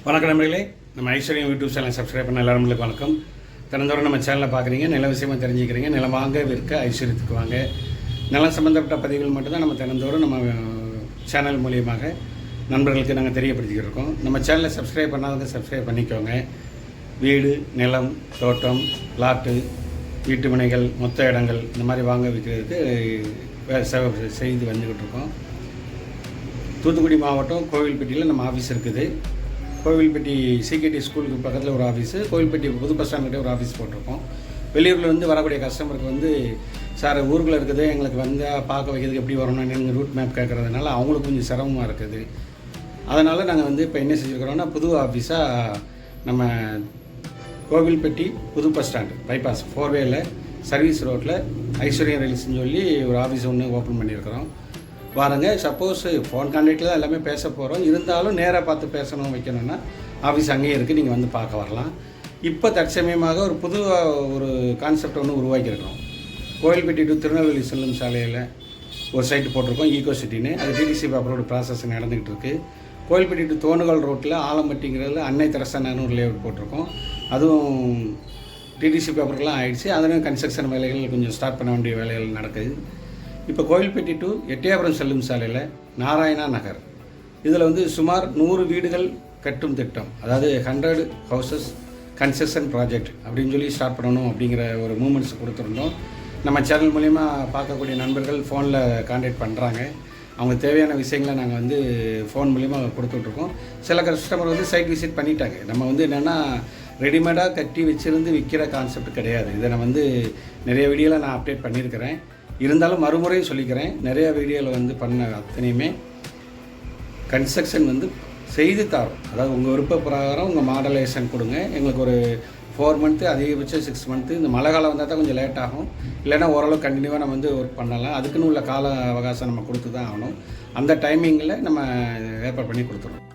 வணக்கம் நண்பர்களே, நம்ம ஐஸ்வர்யம் யூடியூப் சேனல் சப்ஸ்கிரைப் பண்ண எல்லாருங்களுக்கு வணக்கம். தினந்தோறும் நம்ம சேனலில் பார்க்குறீங்க, நில விஷயமாக தெரிஞ்சுக்கிறீங்க. நிலம் வாங்க விற்க ஐஸ்வர்யத்துக்கு வாங்க. நிலம் சம்மந்தப்பட்ட பதிவுகள் மட்டும்தான் நம்ம தினந்தோறும் நம்ம சேனல் மூலியமாக நண்பர்களுக்கு நாங்கள் தெரியப்படுத்திக்கிட்டு இருக்கோம். நம்ம சேனலை சப்ஸ்கிரைப் பண்ணாதவங்க சப்ஸ்கிரைப் பண்ணிக்கோங்க. வீடு, நிலம், தோட்டம், பிளாட்டு, வீட்டு மனைகள், மொத்த இடங்கள் இந்த மாதிரி வாங்க விற்கிறதுக்கு செய்து வந்துக்கிட்டு இருக்கோம். தூத்துக்குடி மாவட்டம் கோவில்பட்டியில் நம்ம ஆஃபீஸ் இருக்குது. கோவில்பட்டி சிகேடி ஸ்கூலுக்கு பக்கத்தில் ஒரு ஆஃபீஸு, கோவில்பட்டி புது பஸ் ஸ்டாண்ட்கிட்டே ஒரு ஆஃபீஸ் போட்டிருக்கோம். வெளியூரில் வரக்கூடிய கஸ்டமருக்கு சார் ஊருக்குள்ளே இருக்குது, எங்களுக்கு பார்க்க வைக்கிறதுக்கு எப்படி வரணும்னு நீங்கள் ரூட் மேப் கேட்குறதுனால அவங்களுக்கு கொஞ்சம் சிரமமாக இருக்குது. அதனால் நாங்கள் இப்போ என்ன செஞ்சுருக்கிறோன்னா, புது ஆஃபீஸாக நம்ம கோவில்பட்டி புது பஸ் ஸ்டாண்டு பைபாஸ் 4வேல சர்வீஸ் ரோட்டில் ஐஸ்வர்யம் ரியல்ஸ்ன்னு சொல்லி ஒரு ஆஃபீஸ் ஒன்று ஓப்பன் பண்ணியிருக்கிறோம். வாருங்க. சப்போஸ் ஃபோன் கான்டாக்டில் தான் எல்லாமே பேச போகிறோம். இருந்தாலும் நேராக பார்த்து பேசணும் வைக்கணும்னா ஆஃபீஸ் அங்கேயே இருக்குது, நீங்கள் பார்க்க வரலாம். இப்போ தற்சமயமாக ஒரு புது ஒரு கான்செப்ட் ஒன்று உருவாக்கியிருக்கிறோம். கோவில்பட்டி டு திருநெல்வேலி செல்லும் சாலையில் ஒரு சைட்டு போட்டிருக்கோம், ஈகோ சிட்டின்னு. அது டிடிசி பேப்பரோட ப்ராசஸ் நடந்துக்கிட்டு இருக்குது. கோவில்பட்டி டு தோணுகல் ரோட்டில் ஆலம்பட்டிங்கிறதுல அன்னை தெரசான்னு ஒரு லேஅவுட் போட்டிருக்கோம். அதுவும் டிடிசி பேப்பருக்கெலாம் ஆகிடுச்சு. அதுவும் கன்ஸ்ட்ரக்ஷன் வேலைகள் கொஞ்சம் ஸ்டார்ட் பண்ண வேண்டிய வேலைகள் நடக்குது. இப்போ கோவில்பட்டி டு எட்டயபுரம் செல்லும் சாலையில் நாராயணா நகர் இதில் சுமார் 100 வீடுகள் கட்டும் திட்டம், அதாவது 100 ஹவுசஸ் கன்ஸ்ட்ரக்ஷன் ப்ராஜெக்ட் அப்படின்னு சொல்லி ஸ்டார்ட் பண்ணணும் அப்படிங்கிற ஒரு மூமெண்ட்ஸ் கொடுத்துருந்தோம். நம்ம சேனல் மூலிமா பார்க்கக்கூடிய நண்பர்கள் ஃபோனில் கான்டாக்ட் பண்ணுறாங்க. அவங்க தேவையான விஷயங்களை நாங்கள் ஃபோன் மூலிமா கொடுத்துட்ருக்கோம். சில கஸ்டமர் சைட் விசிட் பண்ணிட்டாங்க. நம்ம என்னென்னா ரெடிமேடாக கட்டி வச்சுருந்து விற்கிற கான்செப்ட் கிடையாது. இதை நான் நிறைய வீடியோவில் நான் அப்டேட் பண்ணியிருக்கிறேன். இருந்தாலும் மறுமுறையும் சொல்லிக்கிறேன், நிறைய வீடியோவில் பண்ண அத்தனையுமே கன்ஸ்ட்ரக்ஷன் செய்து தரோம். அதாவது உங்கள் விருப்ப பிரகாரம் உங்கள் மாடலேஷன் கொடுங்க. எங்களுக்கு ஒரு 4 மந்த்து, அதிகபட்சம் 6 மந்த்து. இந்த மழை காலம் வந்தால் தான் கொஞ்சம் லேட் ஆகும். இல்லைன்னா ஓரளவு கண்டினியூவாக நம்ம ஒர்க் பண்ணலாம். அதுக்குன்னு உள்ள கால அவகாசம் நம்ம கொடுத்து தான் ஆகணும். அந்த டைமிங்கில் நம்ம ஏற்பாடு பண்ணி கொடுத்துருவோம்.